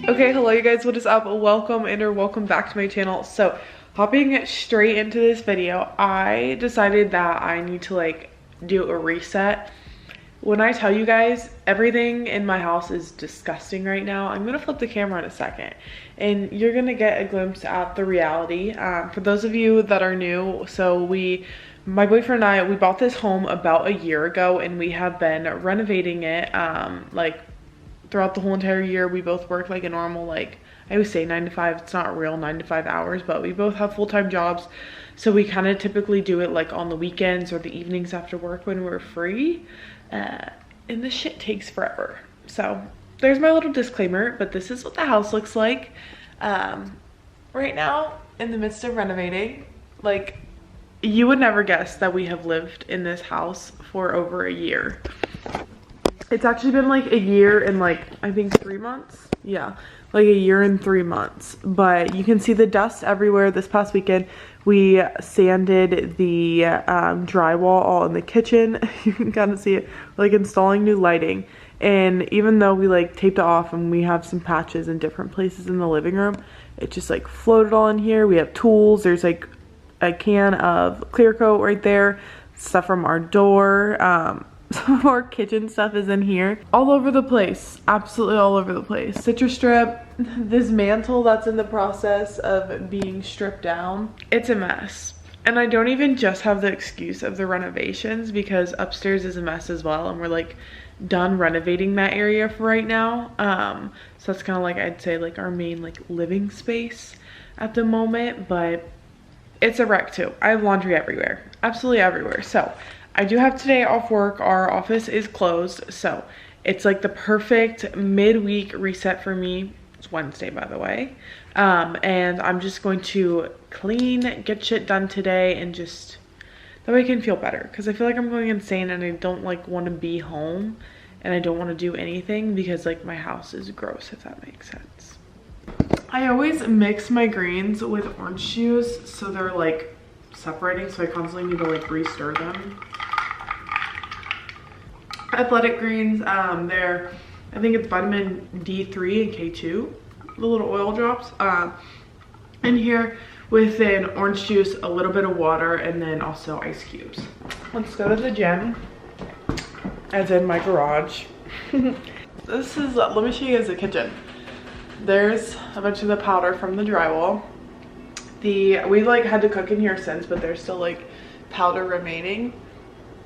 Okay, hello you guys, what is up? Welcome back to my channel. So hopping straight into this video, I decided that I need to like do a reset. When I tell you guys everything in my house is disgusting right now, I'm gonna flip the camera in a second and you're gonna get a glimpse at the reality. For those of you that are new, so my boyfriend and I, we bought this home about a year ago and we have been renovating it like throughout the whole entire year. We both work like a normal, like I would say 9 to 5. It's not real 9 to 5 hours, but we both have full-time jobs. So we kind of typically do it like on the weekends or the evenings after work when we're free. And this shit takes forever. So there's my little disclaimer, but this is what the house looks like right now in the midst of renovating. Like, you would never guess that we have lived in this house for over a year. It's actually been like a year and like, I think 3 months. Yeah, like a year and 3 months. But you can see the dust everywhere. This past weekend, we sanded the drywall all in the kitchen. You can kind of see it, like installing new lighting. And even though we like taped it off and we have some patches in different places in the living room, it just like floated all in here. We have tools. There's like a can of clear coat right there. Stuff from our door. Some of our kitchen stuff is in here. All over the place. Absolutely all over the place. Citrus strip. This mantle that's in the process of being stripped down. It's a mess. And I don't even just have the excuse of the renovations because upstairs is a mess as well. And we're like done renovating that area for right now. So that's kind of like, I'd say like our main like living space at the moment. But it's a wreck too. I have laundry everywhere. Absolutely everywhere. So I do have today off work. Our office is closed, so it's like the perfect midweek reset for me. It's Wednesday, by the way. And I'm just going to clean, get shit done today, and just that way I can feel better. Because I feel like I'm going insane and I don't like want to be home and I don't want to do anything because like my house is gross, if that makes sense. I always mix my greens with orange juice so they're like separating, so I constantly need to like re-stir them. Athletic greens, they're, I think it's vitamin D3 and K2, the little oil drops in here with an orange juice, a little bit of water, and then also ice cubes. Let's go to the gym, as in my garage. This is, let me show you guys the kitchen. There's a bunch of the powder from the drywall. We like had to cook in here since, but there's still like powder remaining.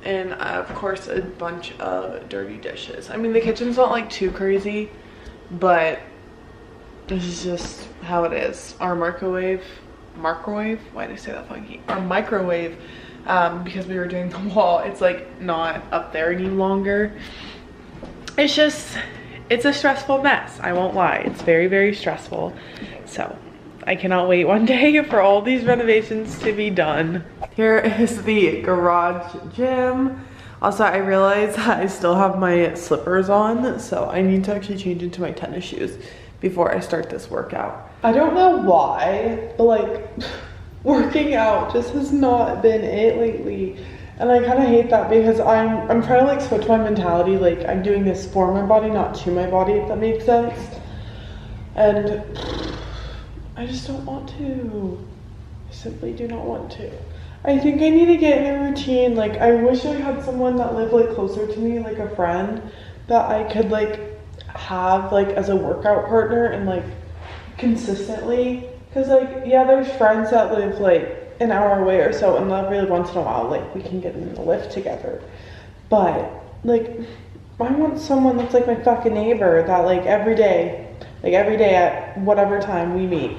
And of course a bunch of dirty dishes. I mean, the kitchen's not like too crazy, but this is just how it is. Our microwave, why did I say that funky? Our microwave, because we were doing the wall, it's like not up there any longer. It's just, it's a stressful mess, I won't lie. It's very, very stressful. So I cannot wait one day for all these renovations to be done. Here is the garage gym. Also, I realize I still have my slippers on, so I need to actually change into my tennis shoes before I start this workout. I don't know why, but like working out just has not been it lately. And I kind of hate that because I'm trying to like switch my mentality. Like I'm doing this for my body, not to my body, if that makes sense. And I just don't want to. I simply do not want to. I think I need to get in a routine. Like I wish I had someone that lived like closer to me, like a friend that I could like have like as a workout partner and like consistently. Cause like, yeah, there's friends that live like an hour away or so, and every once in a while like we can get in the lift together. But like I want someone that's like my fucking neighbor that like every day at whatever time we meet,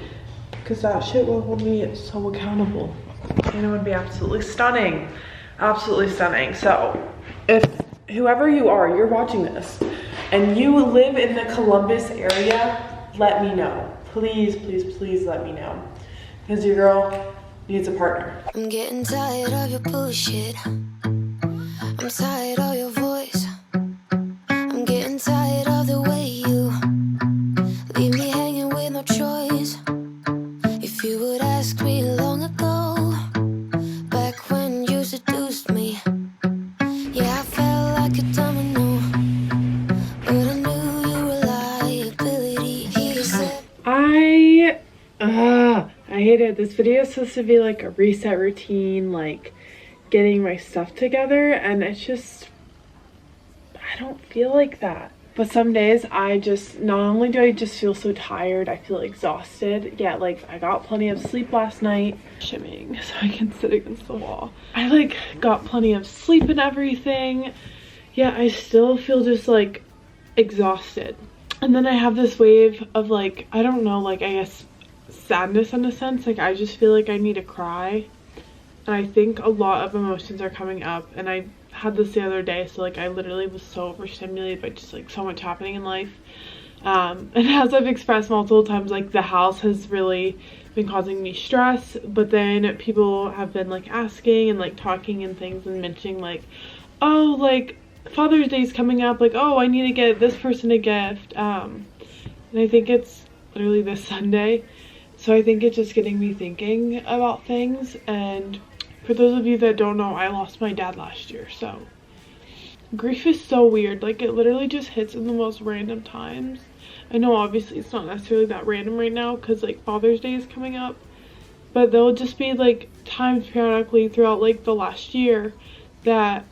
because that shit will hold me so accountable and it would be absolutely stunning. So if whoever you are, you're watching this and you live in the Columbus area, let me know. Please let me know, because your girl needs a partner. I'm getting tired of your bullshit. I'm tired of your voice. I'm getting tired of the way you leave me hanging with no choice. If you would ask me long ago, back when you seduced me, yeah, I felt like a domino, but I knew your reliability. He hate it. This video is supposed to be like a reset routine, like getting my stuff together, and it's just, I don't feel like that. But some days I just, not only do I just feel so tired, I feel exhausted. Yeah, like I got plenty of sleep last night. Shimmying so I can sit against the wall. I like got plenty of sleep and everything. Yeah, I still feel just like exhausted. And then I have this wave of like, I don't know, like I guess sadness in a sense. Like I just feel like I need to cry. And I think a lot of emotions are coming up, and I had this the other day, so like I literally was so overstimulated by just like so much happening in life. And as I've expressed multiple times, like the house has really been causing me stress, but then people have been like asking and like talking and things and mentioning like, oh, like Father's Day is coming up, like, oh, I need to get this person a gift. And I think it's literally this Sunday, so I think it's just getting me thinking about things. And for those of you that don't know, I lost my dad last year, so grief is so weird. Like it literally just hits in the most random times. I know obviously it's not necessarily that random right now because like Father's Day is coming up, but there'll just be like times periodically throughout like the last year that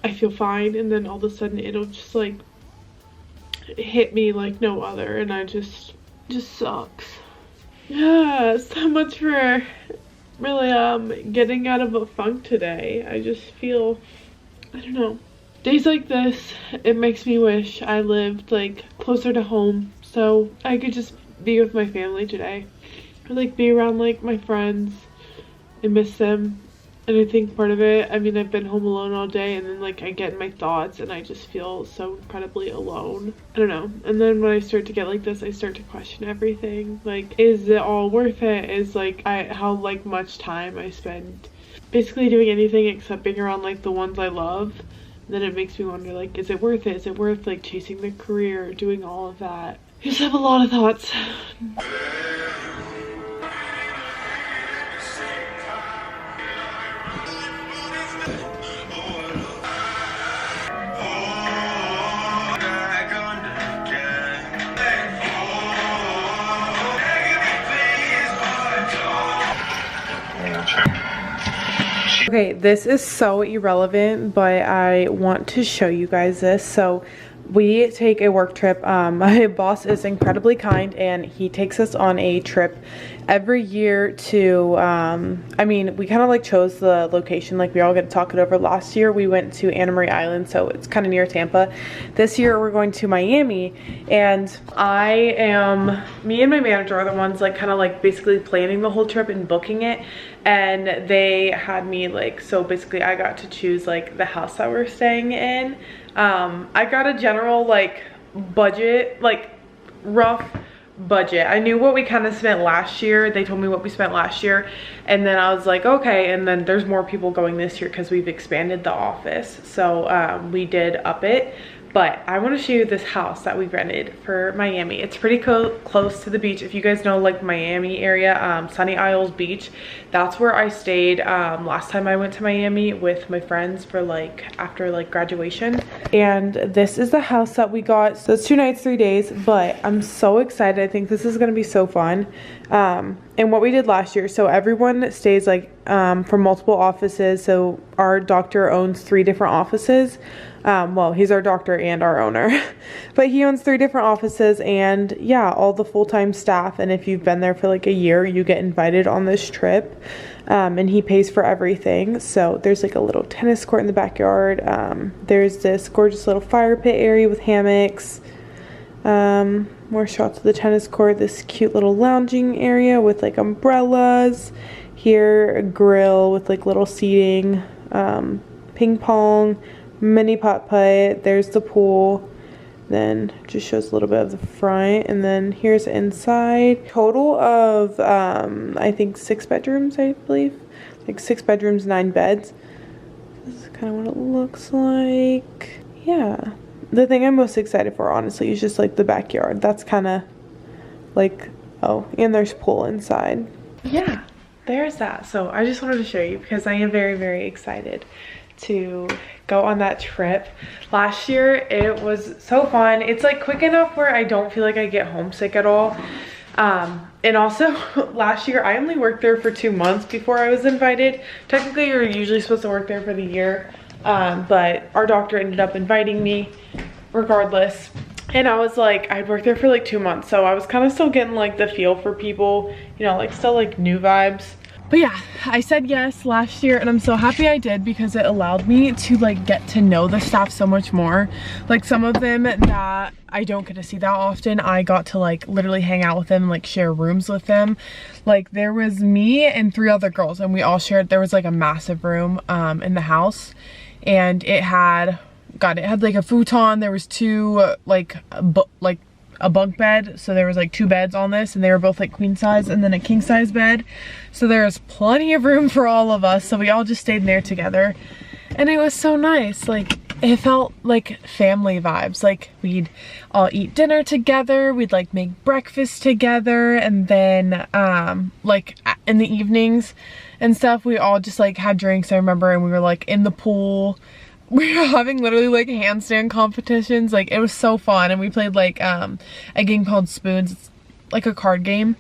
I feel fine, and then all of a sudden it'll just like hit me like no other, and I just sucks. Yeah, so much for really getting out of a funk today. I just feel, I don't know, days like this, it makes me wish I lived like closer to home so I could just be with my family today, or like be around like my friends and miss them. And I think part of it, I mean, I've been home alone all day, and then like I get in my thoughts and I just feel so incredibly alone. I don't know. And then when I start to get like this, I start to question everything. Like, is it all worth it? Is like how like much time I spend basically doing anything except being around like the ones I love. And then it makes me wonder, like, is it worth it? Is it worth like chasing the career, doing all of that? I just have a lot of thoughts. Okay, this is so irrelevant, but I want to show you guys this. So we take a work trip. My boss is incredibly kind, and he takes us on a trip every year to I mean, we kind of like chose the location, like we all get to talk it over. Last year we went to Anna Marie Island, so it's kind of near Tampa. This year we're going to Miami, and me and my manager are the ones like kind of like basically planning the whole trip and booking it. And they had me like, so basically I got to choose like the house that we're staying in. I got a general like budget, like rough budget. I knew what we kind of spent last year. They told me what we spent last year, and then I was like, okay. And then there's more people going this year because we've expanded the office, so we did up it. But I want to show you this house that we rented for Miami. It's pretty close to the beach. If you guys know like Miami area, Sunny Isles Beach, that's where I stayed last time I went to Miami with my friends for like after like graduation. And this is the house that we got. So it's 2 nights, 3 days, but I'm so excited. I think this is gonna be so fun. And what we did last year, so everyone stays like from multiple offices. So our doctor owns 3 different offices. Well, he's our doctor and our owner, but he owns 3 different offices, and yeah, all the full-time staff. And if you've been there for like a year, you get invited on this trip, and he pays for everything. So there's like a little tennis court in the backyard. There's this gorgeous little fire pit area with hammocks. More shots of the tennis court, this cute little lounging area with like umbrellas. Here, a grill with like little seating, ping pong, mini putt. There's the pool. Then just shows a little bit of the front, and then here's inside. Total of I think 6 bedrooms, I believe, like 6 bedrooms, 9 beds. This is kind of what it looks like. Yeah, the thing I'm most excited for, honestly, is just like the backyard. That's kind of like, oh, and there's pool inside. Yeah, there's that. So I just wanted to show you because I am very, very excited to go on that trip. Last year it was so fun. It's like quick enough where I don't feel like I get homesick at all. And also last year I only worked there for 2 months before I was invited. Technically you're usually supposed to work there for the year, but our doctor ended up inviting me regardless. And I was like, I'd worked there for like 2 months, so I was kind of still getting like the feel for people, you know, like still like new vibes. But yeah, I said yes last year and I'm so happy I did because it allowed me to like get to know the staff so much more. Like some of them that I don't get to see that often, I got to like literally hang out with them and like share rooms with them. Like there was me and 3 other girls and we all shared, there was like a massive room in the house, and it had like a futon, there was 2 like a bunk bed, so there was like 2 beds on this and they were both like queen size, and then a king size bed, so there was plenty of room for all of us, so we all just stayed in there together and it was so nice. Like it felt like family vibes. Like we'd all eat dinner together, we'd like make breakfast together, and then like in the evenings and stuff we all just like had drinks, I remember, and we were like in the pool. We were having literally like handstand competitions. Like it was so fun, and we played like a game called Spoons. It's like a card game.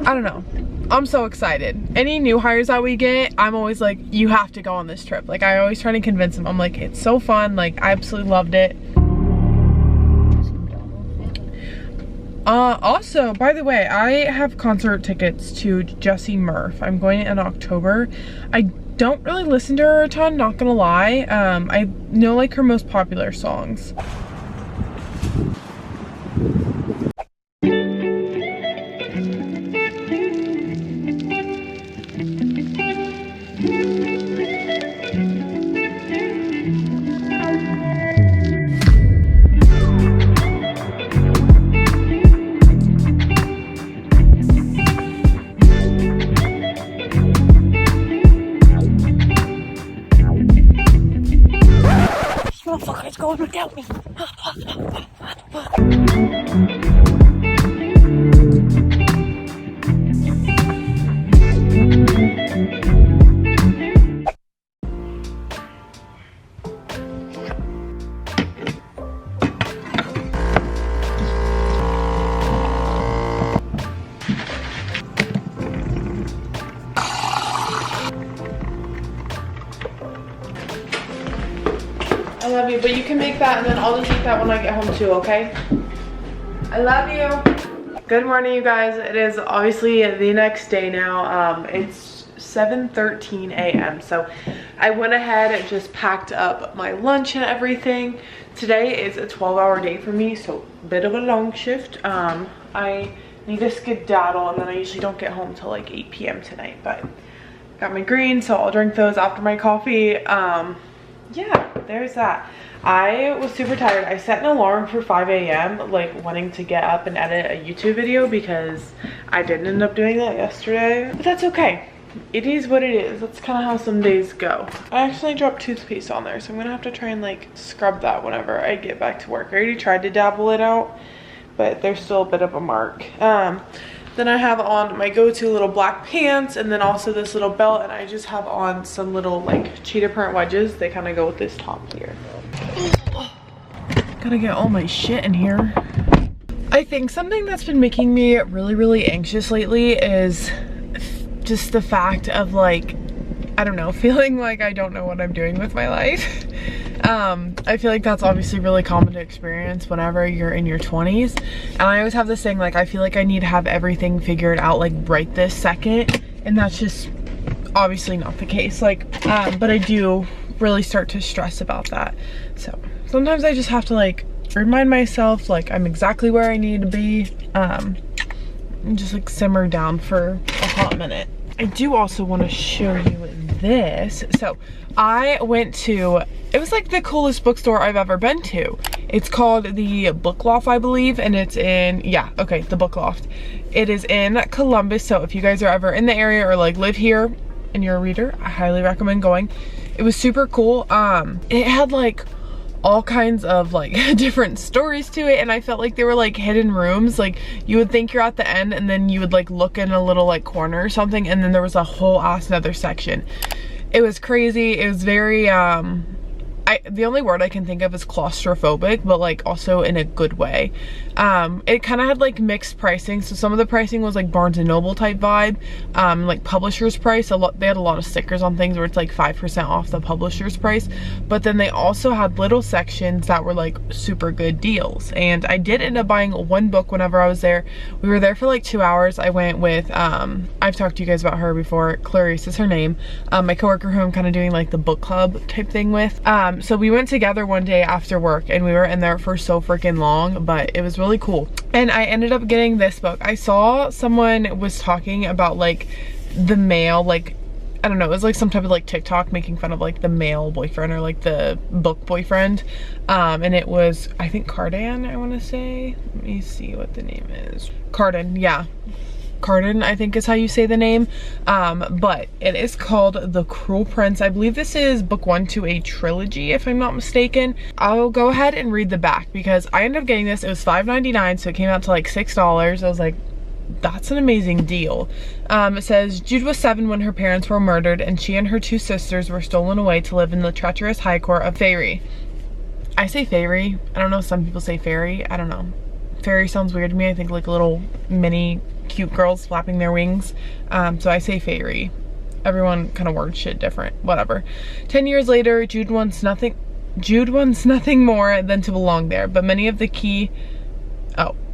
I don't know, I'm so excited. Any new hires that we get, I'm always like, you have to go on this trip. Like I always try to convince them. I'm like, it's so fun, like I absolutely loved it. Also, by the way, I have concert tickets to Jessie Murph. I'm going in October. I don't really listen to her a ton, not gonna lie. I know like her most popular songs. Motherfucker's going without me. I love you, but you can make that and then I'll just eat that when I get home too, okay? I love you. Good morning, you guys. It is obviously the next day now. It's 7:13 a.m. So I went ahead and just packed up my lunch and everything. Today is a 12-hour day for me, so a bit of a long shift. I need to skedaddle, and then I usually don't get home till like 8 p.m. tonight, but got my greens, so I'll drink those after my coffee. Yeah, there's that. I was super tired. I set an alarm for 5 a.m. like wanting to get up and edit a YouTube video because I didn't end up doing that yesterday, but that's okay. It is what it is. That's kind of how some days go. I actually dropped toothpaste on there, so I'm gonna have to try and like scrub that whenever I get back to work. I already tried to dabble it out, but there's still a bit of a mark. Then I have on my go-to little black pants, and then also this little belt, and I just have on some little like cheetah print wedges. They kind of go with this top here. Gotta get all my shit in here. I think something that's been making me really anxious lately is just the fact of like, I don't know, feeling like I don't know what I'm doing with my life. I feel like that's obviously really common to experience whenever you're in your 20s, and I always have this thing like I feel like I need to have everything figured out like right this second, and that's just obviously not the case. Like but I do really start to stress about that, so sometimes I just have to like remind myself like I'm exactly where I need to be, and just like simmer down for a hot minute. I do also want to show you this. So I went to, it was like the coolest bookstore I've ever been to. It's called the Book Loft, I believe, and it's in, yeah, okay, the Book Loft. It is in Columbus, so if you guys are ever in the area or like live here and you're a reader, I highly recommend going. It was super cool. It had like all kinds of like different stories to it, and I felt like they were like hidden rooms. Like you would think you're at the end and then you would like look in a little like corner or something, and then there was a whole ass another section. It was crazy. It was very I the only word I can think of is claustrophobic, but like also in a good way. It kind of had like mixed pricing. So some of the pricing was like Barnes and Noble type vibe, like publisher's price. They had a lot of stickers on things where it's like 5% off the publisher's price. But then they also had little sections that were like super good deals. And I did end up buying one book whenever I was there. We were there for like 2 hours. I went with, I've talked to you guys about her before. Clarice is her name. My coworker who I'm kind of doing like the book club type thing with. So we went together one day after work and we were in there for so freaking long, but it was really cool. And I ended up getting this book. I saw someone was talking about like the male, like, I don't know, it was like some type of like TikTok making fun of like the male boyfriend or like the book boyfriend. And it was, I think Cardan, I want to say. Let me see what the name is. Cardan, yeah. Cardan, I think is how you say the name. But it is called The Cruel Prince. I believe this is book 1 to a trilogy, if I'm not mistaken. I'll go ahead and read the back because I ended up getting this. It was $5.99, so it came out to like $6. I was like, that's an amazing deal. It says, Jude was 7 when her parents were murdered and she and her 2 sisters were stolen away to live in the treacherous high court of Fairy. I say Fairy. I don't know, some people say Fairy. I don't know. Fairy sounds weird to me. I think like little mini cute girls flapping their wings. So I say Fairy. Everyone kind of words shit different. Whatever. 10 years later, Jude wants nothing more than to belong there. But many of the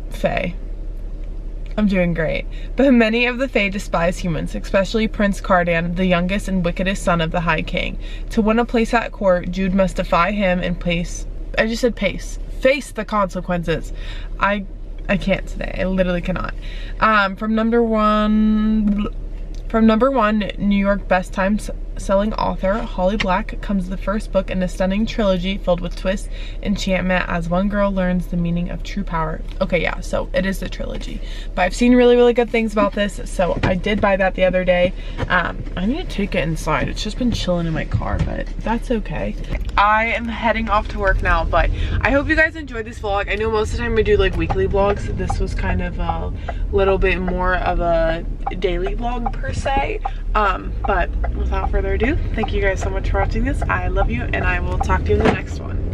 Fae. I'm doing great. But many of the Fae despise humans, especially Prince Cardan, the youngest and wickedest son of the High King. To win a place at court, Jude must defy him and face the consequences. I can't today. I literally cannot. From number one New York Best Times selling author Holly Black comes the first book in a stunning trilogy filled with twists, enchantment as one girl learns the meaning of true power. Okay, yeah, so it is the trilogy. But I've seen really, really good things about this, so I did buy that the other day. I need to take it inside. It's just been chilling in my car, but that's okay. I am heading off to work now, but I hope you guys enjoyed this vlog. I know most of the time I do like weekly vlogs. This was kind of a little bit more of a daily vlog per se. But without further ado, thank you guys so much for watching this. I love you and I will talk to you in the next one.